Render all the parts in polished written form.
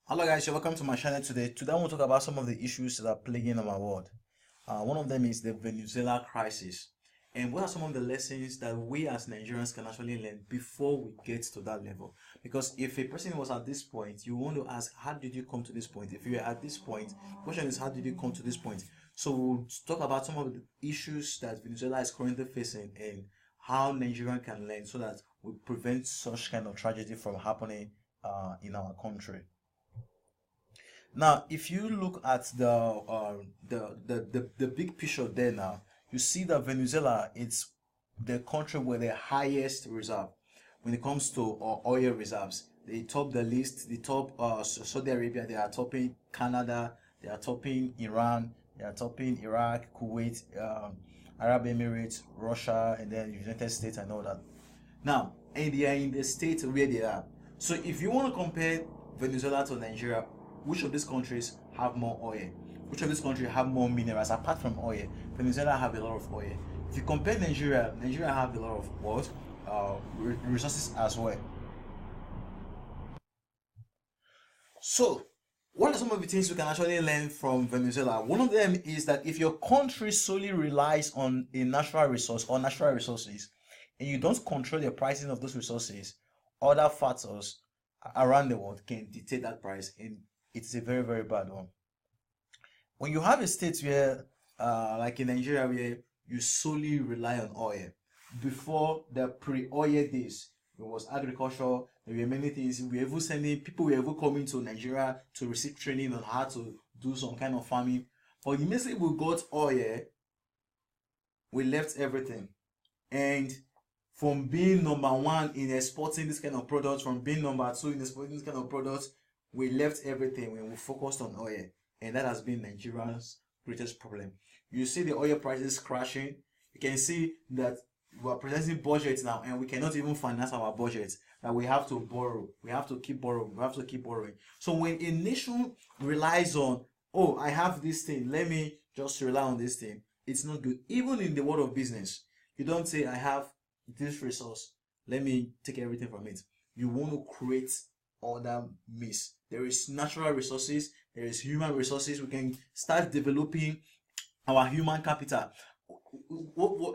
Hello guys, you're welcome to my channel today. Today I want to talk about some of the issues that are plaguing our world. One of them is the Venezuela crisis. And what are some of the lessons that we as Nigerians can actually learn before we get to that level? Because if a person was at this point, you want to ask, how did you come to this point? If you are at this point, the question is, how did you come to this point? So we'll talk about some of the issues that Venezuela is currently facing and how Nigeria can learn so that we prevent such kind of tragedy from happening in our country. Now, if you look at the big picture there now, you see that Venezuela it's the country with the highest reserve when it comes to oil reserves. They top the list. The top Saudi Arabia. They are topping Canada. They are topping Iran. They are topping Iraq, Kuwait, Arab Emirates, Russia, and then United States and all that. Now, and they are in the state where they are. So if you want to compare Venezuela to Nigeria, which of these countries have more oil? Which of these countries have more minerals apart from oil? Venezuela have a lot of oil. If you compare Nigeria, Nigeria have a lot of what? Resources as well. So, what are some of the things we can actually learn from Venezuela? One of them is that if your country solely relies on a natural resource or natural resources, and you don't control the pricing of those resources, other factors around the world can dictate that price, and it's a very, very bad one. When you have a state where, like in Nigeria, where you solely rely on oil, before the pre-oil days, it was agriculture. There were many things. We were even sending people were even coming to Nigeria to receive training on how to do some kind of farming. But immediately we got oil, we left everything. And from being number one in exporting this kind of products, from being number two in exporting this kind of products, we left everything when we focused on oil. And that has been Nigeria's greatest problem. You see the oil prices crashing. You can see that we are presenting budgets now and we cannot even finance our budgets. That we have to borrow. We have to keep borrowing. We have to keep borrowing. So when a nation relies on, oh, I have this thing, let me just rely on this thing, it's not good. Even in the world of business, you don't say, I have this resource, let me take everything from it. You want to create other means. There is natural resources, there is human resources. We can start developing our human capital.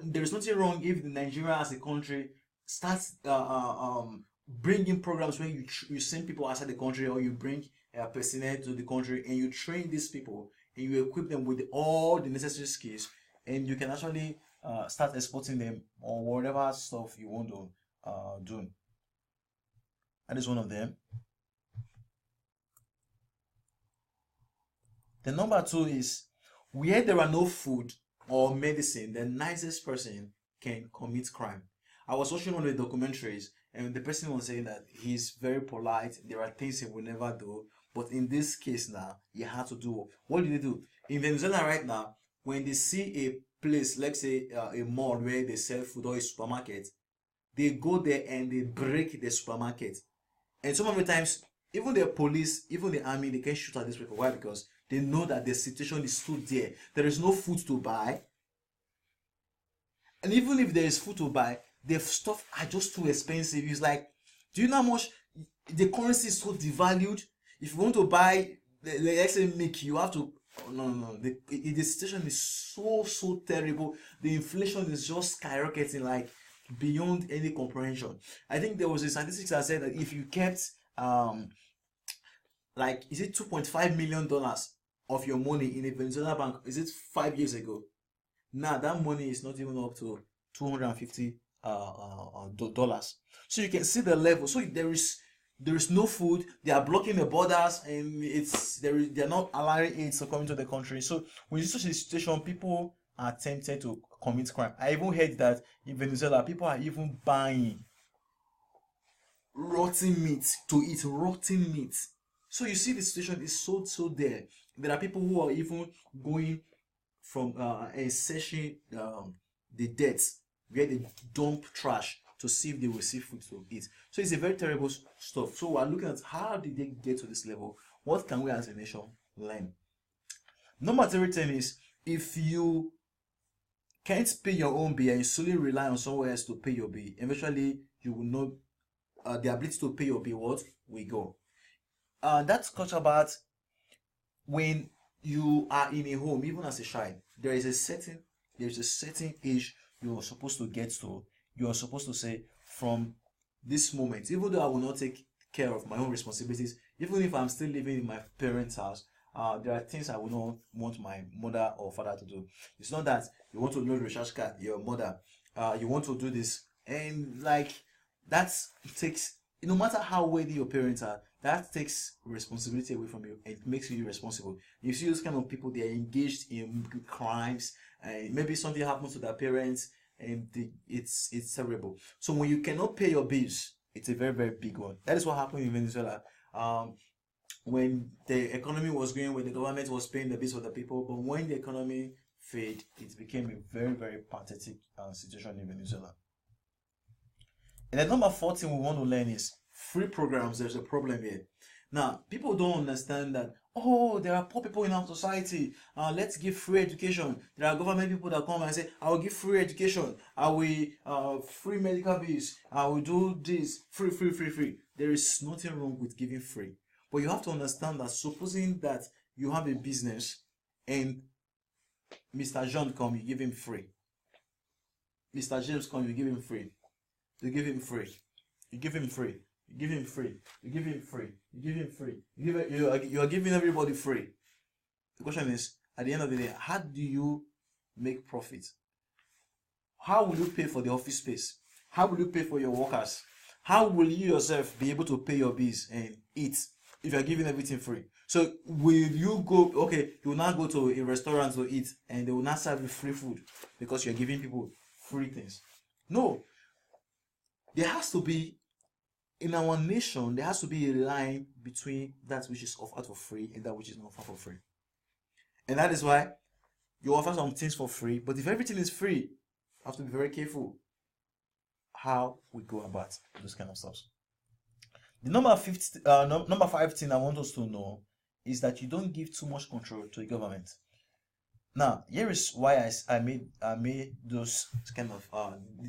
There is nothing wrong if Nigeria as a country starts bringing programs where you send people outside the country, or you bring personnel to the country and you train these people and you equip them with all the necessary skills, and you can actually start exporting them or whatever stuff you want to do. That is one of them. The number two is where there are no food or medicine, the nicest person can commit crime. I was watching one of the documentaries, and the person was saying that he's very polite. There are things he will never do, but in this case now, he had to do. What did he do? In Venezuela right now, when they see a place, let's say a mall where they sell food or a supermarket, they go there and they break the supermarket. And some of the times, even the police, even the army, they can shoot at these people. Why? Because they know that the situation is too there. There is no food to buy. And even if there is food to buy, the stuff are just too expensive. It's like, do you know how much the currency is so devalued? If you want to buy, let's say milk, you have to. Oh, no, no, no. The situation is so terrible. The inflation is just skyrocketing, like beyond any comprehension. I think there was a statistics that said that if you kept like, is it $2.5 million of your money in a Venezuela bank, is it 5 years ago? Now that money is not even up to 250 dollars. So you can see the level. So there is no food. They are blocking the borders, and they're not allowing it to come into the country. So when you see such a situation, people are tempted to commit crime. I even heard that in Venezuela, people are even buying rotten meat to eat rotten meat. So you see the situation is so there. There are people who are even going from and searching the debts where they dump trash to see if they will see food to eat. So it's a very terrible stuff. So we're looking at how did they get to this level? What can we as a nation learn? Number three thing is, if you can't pay your own bill and you solely rely on someone else to pay your bill, eventually you will not the ability to pay your bill what will go. That's culture about when you are in a home, even as a child, there is a certain age you're supposed to get to. You're supposed to say, from this moment, even though I will not take care of my own responsibilities, even if I'm still living in my parents' house, there are things I will not want my mother or father to do. It's not that you want to load recharge card, your mother, you want to do this, and like that takes, no matter how worthy your parents are, that takes responsibility away from you. It makes you irresponsible. You see those kind of people, they are engaged in crimes, and maybe something happens to their parents, and it's terrible. So when you cannot pay your bills, it's a very very big one. That is what happened in Venezuela. When the economy was going, when the government was paying the bills for the people, but when the economy failed, it became a very very pathetic situation in Venezuela. And then number 14 we want to learn is free programs. There's a problem here. Now, people don't understand that, oh, there are poor people in our society. Let's give free education. There are government people that come and say, I will give free education. I will free medical bills. I will do this. Free, free, free, free. There is nothing wrong with giving free. But you have to understand that supposing that you have a business and Mr. John come, you give him free. Mr. James come, you give him free. You give him free. You give him free. You give him free. You give him free. You give him free. You are giving everybody free. The question is, at the end of the day, how do you make profit? How will you pay for the office space? How will you pay for your workers? How will you yourself be able to pay your bills and eat if you are giving everything free? So will you go, okay, you will now go to a restaurant to eat and they will not serve you free food because you're giving people free things? No. There has to be, in our nation, there has to be a line between that which is offered for free and that which is not offered for free. And that is why you offer some things for free, but if everything is free, you have to be very careful how we go about those kind of stuff. The number 15 I want us to know is that you don't give too much control to the government. Now, here is why I made those kind of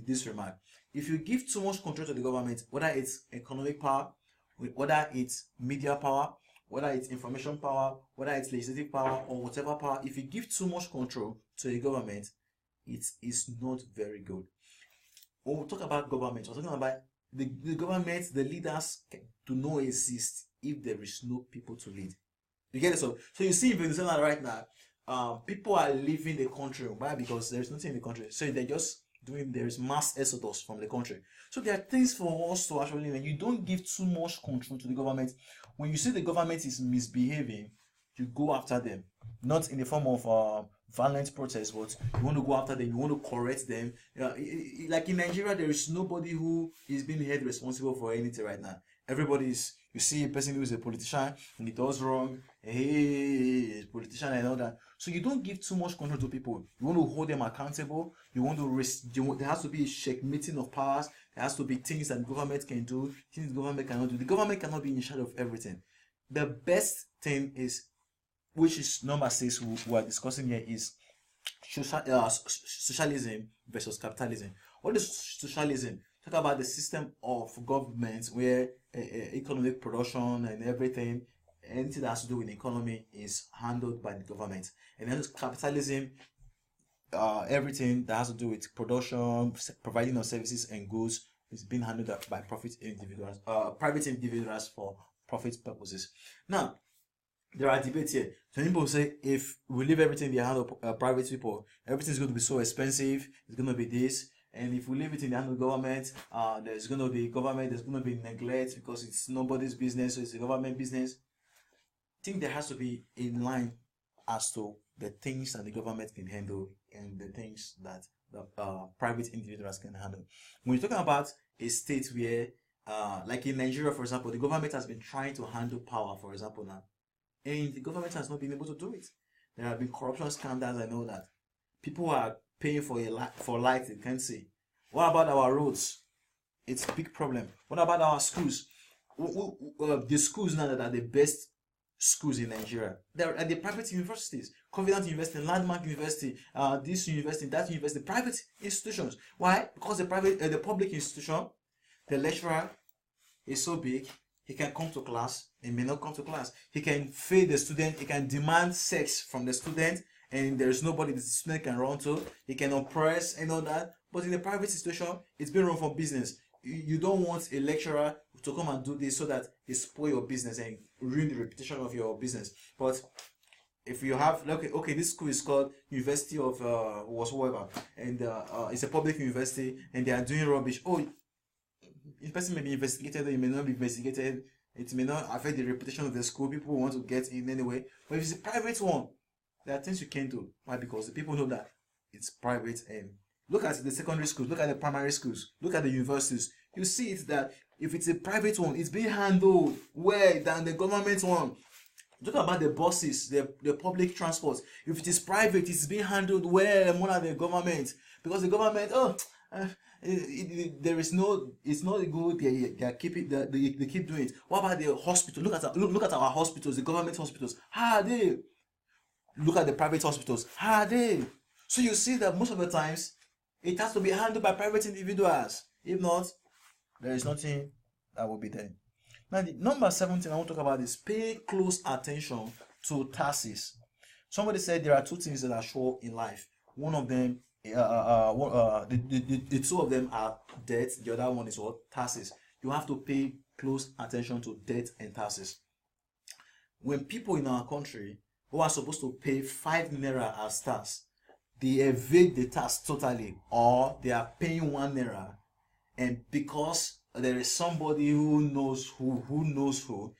this remark. If you give too much control to the government, whether it's economic power, whether it's media power, whether it's information power, whether it's legislative power, or whatever power, if you give too much control to the government, it is not very good. When we talk about government, we're talking about the government, the leaders do not exist if there is no people to lead. You get it? So you see in Venezuela right now, people are leaving the country. Why? Because there's nothing in the country. So they're just there is mass exodus from the country. So there are things for us to actually learn. You don't give too much control to the government. When you see the government is misbehaving, you go after them, not in the form of violent protest, but you want to go after them, you want to correct them. Like in Nigeria, there is nobody who is being held responsible for anything right now. Everybody is, you see a person who is a politician and he does wrong, hey, politician and all that. So you don't give too much control to people. You want to hold them accountable. You want to there has to be a checkmating of powers. There has to be things that the government can do, things the government cannot do. The government cannot be in charge of everything. The best thing is, which is number 6 we are discussing here, is socialism versus capitalism. What is socialism? Talk about the system of government where economic production and everything, anything that has to do with the economy is handled by the government. And then capitalism, everything that has to do with production, providing of services and goods is being handled by private individuals for profit purposes. Now, there are debates here. Some people say if we leave everything in the hand of private people, everything is going to be so expensive. It's going to be this. And if we leave it in the hand of the government, there's going to be neglect because it's nobody's business, so it's a government business. I think there has to be a line as to the things that the government can handle and the things that the private individuals can handle. When you're talking about a state where, like in Nigeria, for example, the government has been trying to handle power, for example, now, and the government has not been able to do it. There have been corruption scandals, I know that. People are paying for light they can't see. What about our roads? It's a big problem. What about our schools? The schools now that are the best schools in Nigeria, they're at the private universities. Covenant University, Landmark University, this university, that university, private institutions. Why? Because the public institution, the lecturer is so big, He can come to class, he may not come to class. He can fail the student, he can demand sex from the student, and there's nobody the student can run to. He can oppress and all that. But in a private situation, it's been run for business. You don't want a lecturer to come and do this so that he spoil your business and ruin the reputation of your business. But if you have, okay, this school is called University of whatsoever, and it's a public university, and they are doing rubbish. Oh, the person may be investigated, or it may not be investigated. It may not affect the reputation of the school. People want to get in anyway. But if it's a private one, there are things you can't do. Why? Because the people know that it's private. And look at the secondary schools, look at the primary schools, look at the universities. You see it that if it's a private one, it's being handled well than the government one. Talk about the buses, the public transport. If it is private, it's being handled well more than the government. Because the government, there is no, it's not good. They keep doing it. What about the hospital? Look at our hospitals, the government hospitals. How are they? Look at the private hospitals. How are they? So you see that most of the times it has to be handled by private individuals. If not, there is nothing that will be there. Now, the number 17 I want to talk about is pay close attention to taxes. Somebody said there are two things that are sure in life. One of them, the two of them are debt. The other one is what? Taxes. You have to pay close attention to debt and taxes. When people in our country who are supposed to pay 5 naira as tax, they evade the tax totally, or they are paying 1 naira, and because there is somebody who knows who,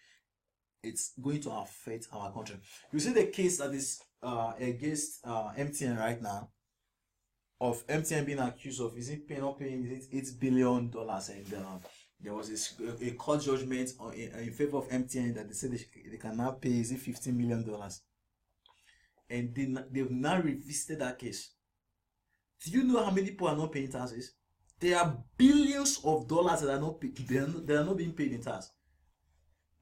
it's going to affect our country. You see the case that is against MTN right now, of MTN being accused of, is it paying or paying, is it $8 billion, and there was a court judgment in favor of MTN that they said they can now pay, is it $15 million, and they've now revisited that case. Do you know how many people are not paying taxes? There are billions of dollars that are not they are not being paid in tax.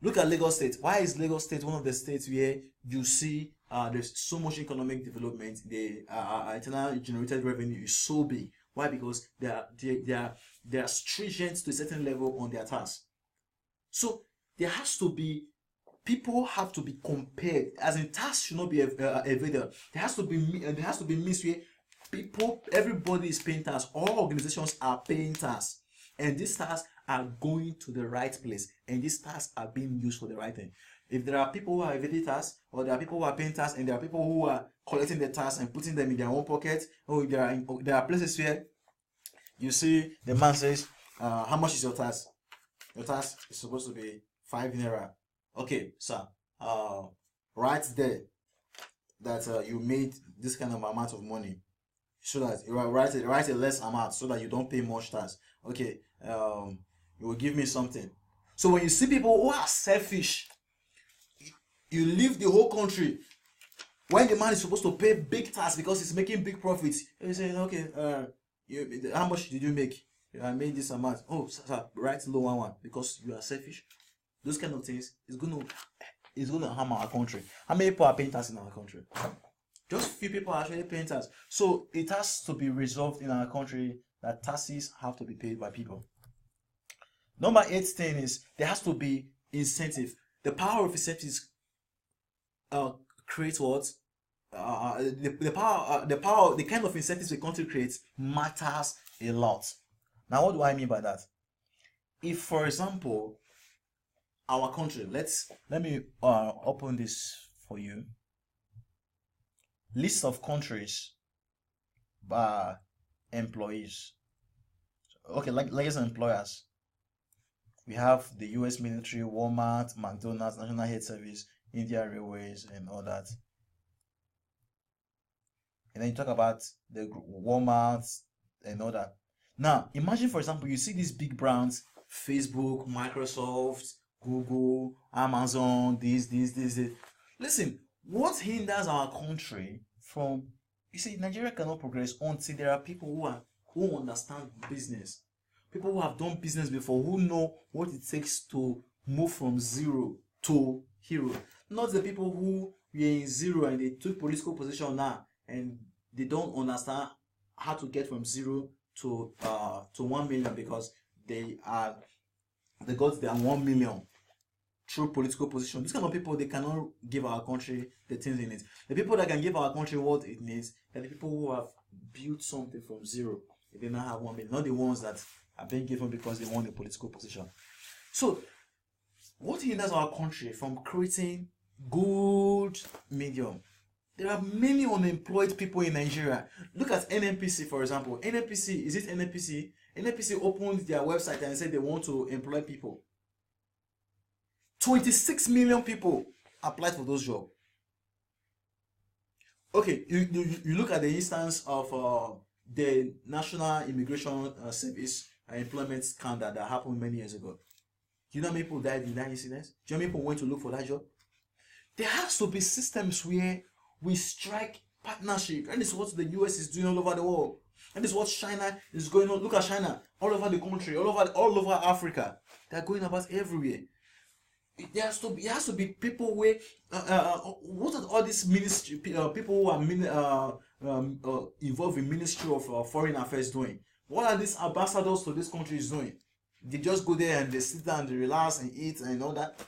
Look at Lagos State. Why is Lagos State one of the states where you see there's so much economic development? The internal generated revenue is so big. Why? Because they are stringent to a certain level on their tax. So there has to be, people have to be compared. As in, tax should not be evaded. There has to be means where everybody is paying tax. All organizations are paying tax, and these tax are going to the right place, and these tax are being used for the right thing. If there are people who are evading tax, or there are people who are paying tax, and there are people who are collecting the tax and putting them in their own pocket, or there are places where you see the man says, how much is your tax? Your tax is supposed to be 5 naira. Okay, sir, right there that you made this kind of amount of money, so that you write a less amount so that you don't pay much tax. Okay, you will give me something. So when you see people who are selfish, you leave the whole country when the man is supposed to pay big tax because he's making big profits. You say, okay, how much did you make? I made this amount. Oh, sir, write low one because you are selfish. Those kind of things is gonna harm our country. How many people are paying tax in our country? Just few people are actually paying tax. So it has to be resolved in our country that taxes have to be paid by people. Number 18 is there has to be incentive. The power of incentives creates what? The kind of incentives the country creates matters a lot. Now, what do I mean by that? If, for example, our country, let me open this for you. List of countries by employees. Okay, like as employers, we have the US military, Walmart, McDonald's, National Health Service, India Railways, and all that. And then you talk about the Walmart and all that. Now, imagine, for example, you see these big brands: Facebook, Microsoft, Google, Amazon, this. Listen, what hinders our country from, you see, Nigeria cannot progress until there are people who understand business. People who have done business before, who know what it takes to move from zero to hero. Not the people who were in zero and they took political position now and they don't understand how to get from zero to 1 million because they got their 1 million. through political position. These kind of people, they cannot give our country the things in it. The people that can give our country what it needs are the people who have built something from zero. They did not have 1 million, not the ones that are being given because they want a political position. So, what hinders our country from creating good medium? There are many unemployed people in Nigeria. Look at NNPC, for example. NNPC, is it NNPC? NNPC opened their website and said they want to employ people. 26 million people applied for those jobs. Okay, you look at the instance of the National Immigration Service employment scandal that happened many years ago. Do you know how many people died in that incident? Do you know how many people went to look for that job? There has to be systems where we strike partnership, and this is what the US is doing all over the world, and this is what China is going on. Look at China, all over the country, all over Africa. They're going about everywhere. There has to be people where what are all these ministry people who are involved in Ministry of Foreign Affairs doing? What are these ambassadors to this country doing? They just go there and they sit down, they relax and eat and all that.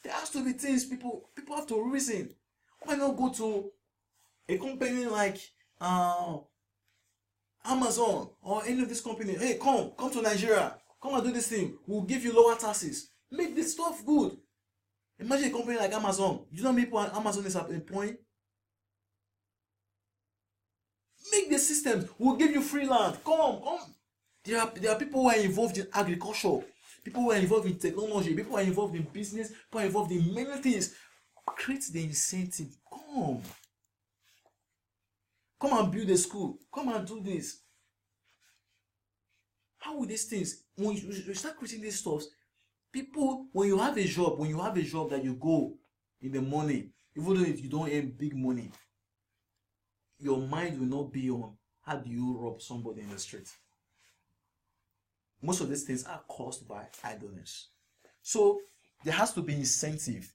There has to be things people have to reason. Why not go to a company like Amazon or any of this company? Hey, come to Nigeria, come and do this thing. We'll give you lower taxes. Make this stuff good. Imagine a company like Amazon. You know how many people Amazon is employing? Make the system. We'll give you free land. Come. There are people who are involved in agriculture, people who are involved in technology, people who are involved in business, people who are involved in many things. Create the incentive. Come and build a school. Come and do this. How will these things, when you start creating these stuff, people, when you have a job that you go in the morning, even though if you don't earn big money, your mind will not be on how do you rob somebody in the street. Most of these things are caused by idleness. So there has to be incentive.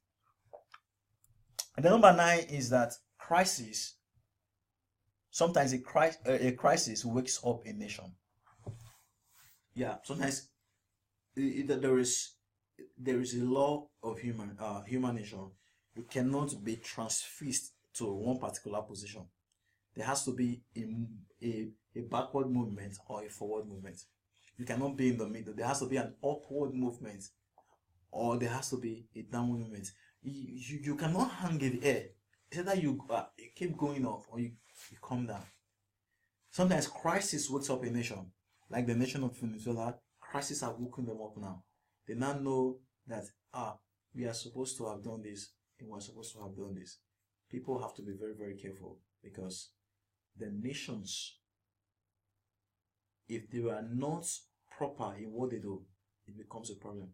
And the number 9 is that crisis. Sometimes a crisis wakes up a nation. Yeah, sometimes there is a law of human nature. You cannot be transfixed to one particular position. There has to be a backward movement or a forward movement. You cannot be in the middle. There has to be an upward movement, or there has to be a downward movement. You cannot hang in the air. It's either you keep going up or you come down. Sometimes crisis wakes up a nation, like the nation of Venezuela. Crisis are woken them up now. They now know that we are supposed to have done this and we're supposed to have done this. People have to be very, very careful, because the nations, if they are not proper in what they do, it becomes a problem.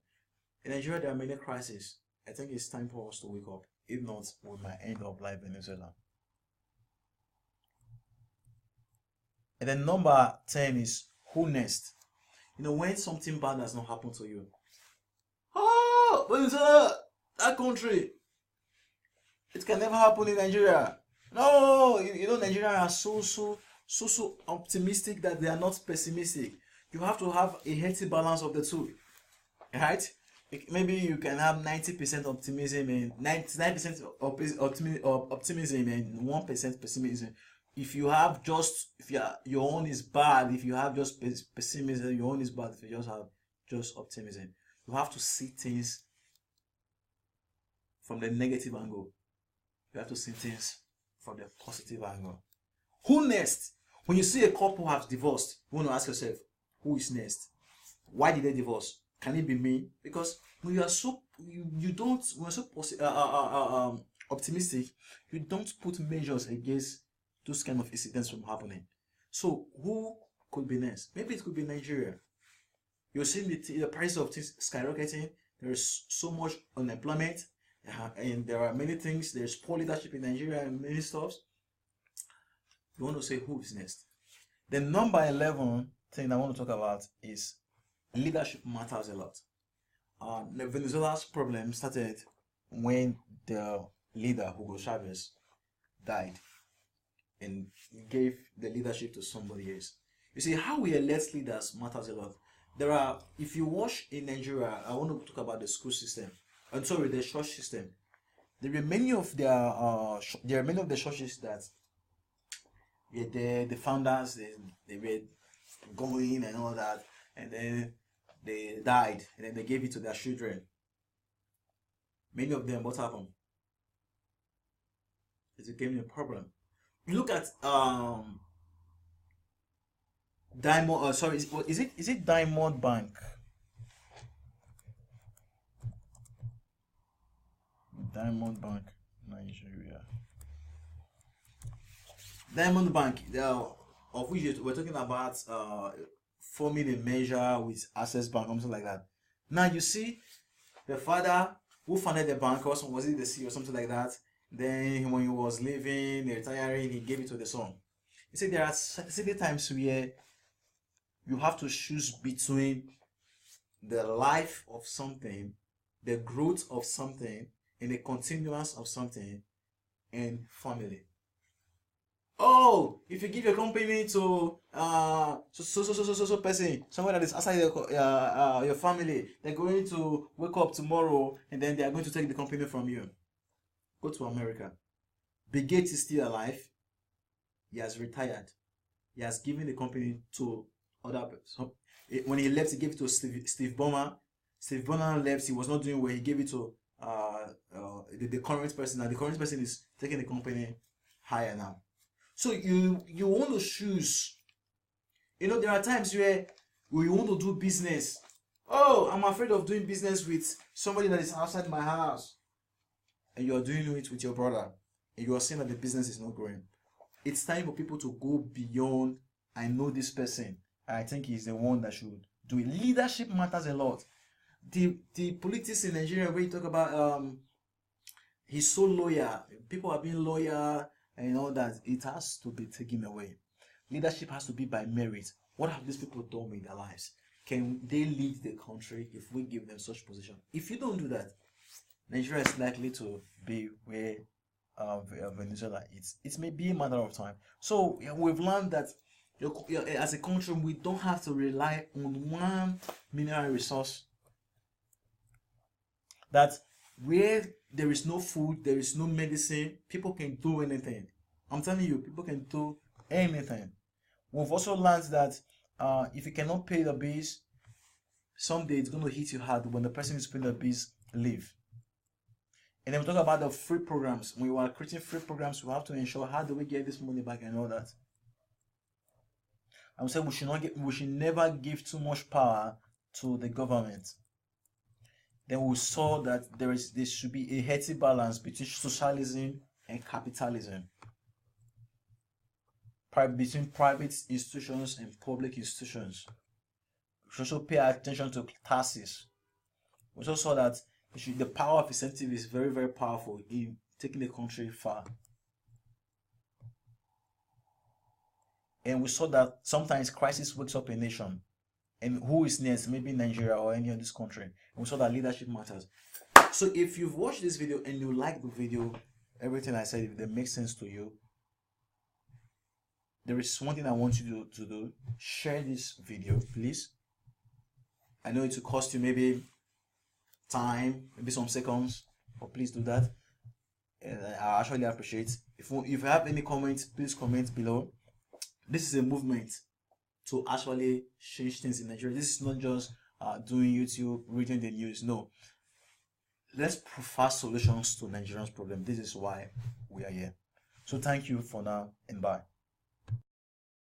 In Nigeria, there are many crises. I think it's time for us to wake up. If not, we might end up like Venezuela. And then number 10 is who next? You know, when something bad has not happened to you. Oh, Venezuela, that country. It can never happen in Nigeria. No, you know, Nigerians are so optimistic that they are not pessimistic. You have to have a healthy balance of the two, right? Maybe you can have 90% optimism and 99% optimism and 1% pessimism. If you have your own is bad, if you have just pessimism, your own is bad. If you just have just optimism, you have to see things from the negative angle. You have to see things from the positive angle. Who next? When you see a couple have divorced, you want to ask yourself, who is next? Why did they divorce? Can it be me? Because when you are so optimistic, you don't put measures against those kind of incidents from happening. So who could be next? Maybe it could be Nigeria. You're seeing the price of things skyrocketing. There is so much unemployment, and there are many things. There's poor leadership in Nigeria and many stuff. You want to say who is next? The number 11 thing I want to talk about is leadership matters a lot. Venezuela's problem started when the leader, Hugo Chavez, died and gave the leadership to somebody else. You see, how we elect leaders matters a lot. If you watch in Nigeria, I want to talk about the school system. and sorry, the church system. There were many of the churches that, yeah, the founders, they were going and all that, and then they died, and then they gave it to their children. Many of them, what happened? It became a problem. You look at Diamond. Sorry, is it Diamond Bank? Diamond Bank, Nigeria. Diamond Bank, of which we're talking about forming a measure with Access Bank, something like that. Now you see, the father who founded the bank, or was it the CEO or something like that? Then when he was leaving, retiring, he gave it to the son. You see, there are certain times where you have to choose between the life of something, the growth of something, and the continuance of something, and family. Oh, if you give your company to so person, someone that is outside your family, they're going to wake up tomorrow and then they are going to take the company from you. Go to America. Bill Gates is still alive. He has retired. He has given the company to other people. When he left, he gave it to Steve Ballmer. Steve Ballmer left. He was not doing well. He gave it to the current person. Now the current person is taking the company higher now. So you want to choose. You know, there are times where we want to do business. Oh, I'm afraid of doing business with somebody that is outside my house. And you are doing it with your brother. And you are saying that the business is not growing. It's time for people to go beyond, I know this person. And I think he's the one that should do it. Leadership matters a lot. The politics in Nigeria, where you talk about he's so loyal. People are being loyal and all that. It has to be taken away. Leadership has to be by merit. What have these people done with their lives? Can they lead the country if we give them such position? If you don't do that, Nigeria is likely to be where Venezuela is. It may be a matter of time. So we've learned that as a country, we don't have to rely on one mineral resource. That where there is no food, there is no medicine, people can do anything. I'm telling you, people can do anything. We've also learned that if you cannot pay the bills, someday it's going to hit you hard when the person who's paying the bills leave. And then we talk about the free programs. When we are creating free programs, we have to ensure how do we get this money back and all that. I would say we should never give too much power to the government. Then we saw that there should be a healthy balance between socialism and capitalism. Between private institutions and public institutions. We should also pay attention to taxes. We also saw that the power of incentive is very, very powerful in taking the country far. And we saw that sometimes crisis wakes up a nation. And who is next? Maybe Nigeria or any of this country. And we saw that leadership matters. So if you've watched this video and you like the video, everything I said, if it makes sense to you, there is one thing I want you to do. Share this video, please. I know it will cost you maybe time, maybe some seconds, but please do that. I actually appreciate. If you have any comments, please comment below. This is a movement to actually change things in Nigeria. This is not just doing YouTube, reading the news. No. Let's provide solutions to Nigerians' problem. This is why we are here. So thank you for now and bye.